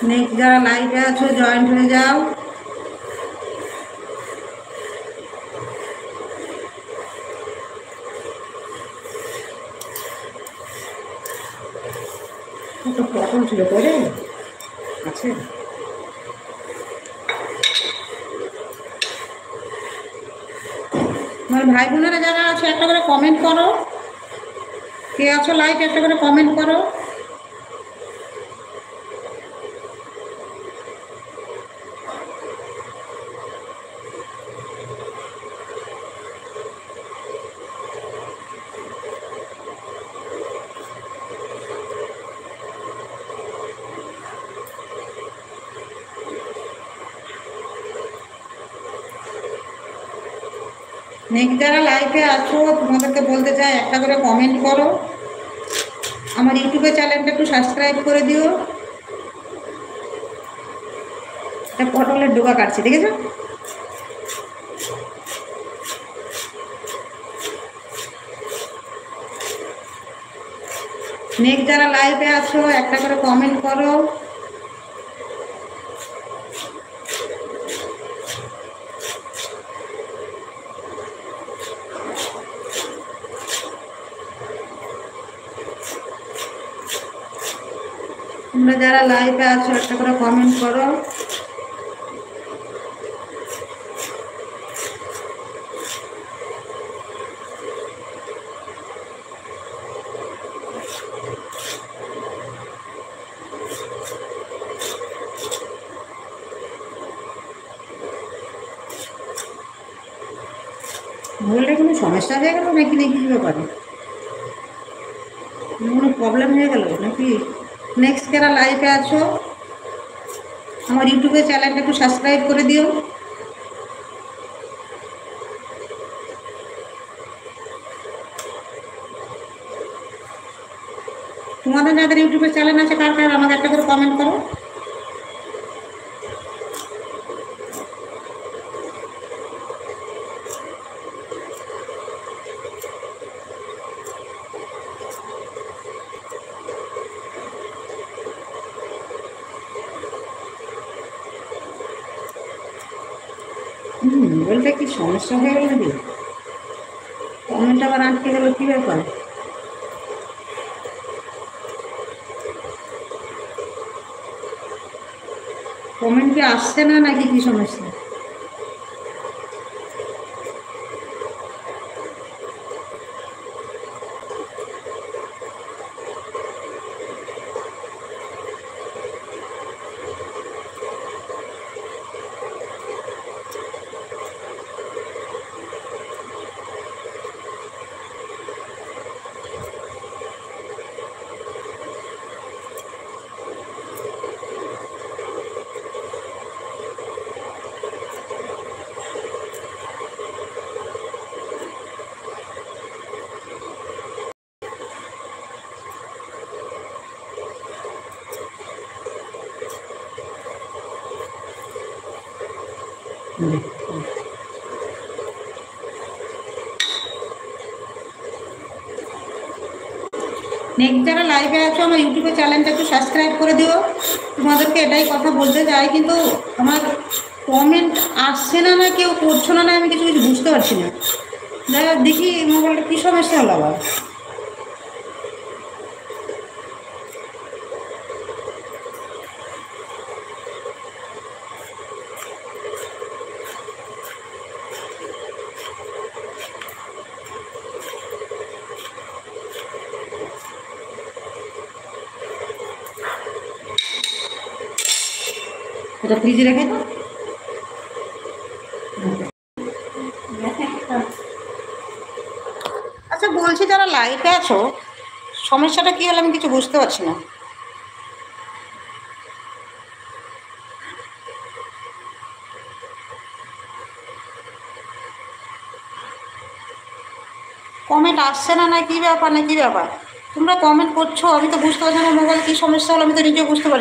Next যারা লাইভে আছো জয়েন্ট হয়ে যাও। তো পটল ছিল করে আছে। আমার ভাই বোনেরা যারা আছে একটা করে কমেন্ট করো, কে আছো লাইভে একটা করে কমেন্ট করো। নেক্সট যারা লাইভে আছো তোমাদেরকে বলতে চাই একটা করে কমেন্ট করো, আমার ইউটিউবের চ্যানেলটা একটু সাবস্ক্রাইব করে দিও। এটা পটলের ডোকা কাটছি, দেখেছো? নেক্সট যারা লাইভে আছো একটা করে কমেন্ট করো। তোমরা যারা লাইভে আছো একটা করে কমেন্ট করো। মোবাইলটা কোনো সমস্যা হয়ে গেল নাকি, নাকি কী ব্যাপারে, কোনো প্রবলেম হয়ে গেল নাকি? নেক্সট যারা লাইভে আছো আমার ইউটিউবের চ্যানেলটা একটু সাবস্ক্রাইব করে দিও। তোমাদের যাদের ইউটিউবের চ্যানেল আছে কার কার আমাকে একটা করে কমেন্ট করো। মোবাইলটা কি সমস্যা হয়ে গেল নাকি? কমেন্ট আবার আটকে গেল, কী ব্যাপার? কমেন্ট কি আসছে না নাকি কি সমস্যা? নেক্সট যারা লাইভে আছো আমার ইউটিউবের চ্যানেলটা একটু সাবস্ক্রাইব করে দিও। তোমাদেরকে এটাই কথা বলতে চাই, কিন্তু আমার কমেন্ট আসছে না, না কেউ করছো না, না আমি কিছু কিছু বুঝতে পারছি না। দেখি মোবাইলটা কী সমস্যা হলো আবার। এটা ফ্রিজে রেখে দাও। আচ্ছা বলছি যারা লাইভে আছো সমস্যাটা কী হলো আমি কিছু বুঝতে পারছি না। কমেন্ট আসছে না, না কী ব্যাপার, না কী ব্যাপার? তোমরা কমেন্ট করছো আমি তো বুঝতে পারছি না মোবাইল কী সমস্যা হলো, আমি তো নিজেও বুঝতে পারছি।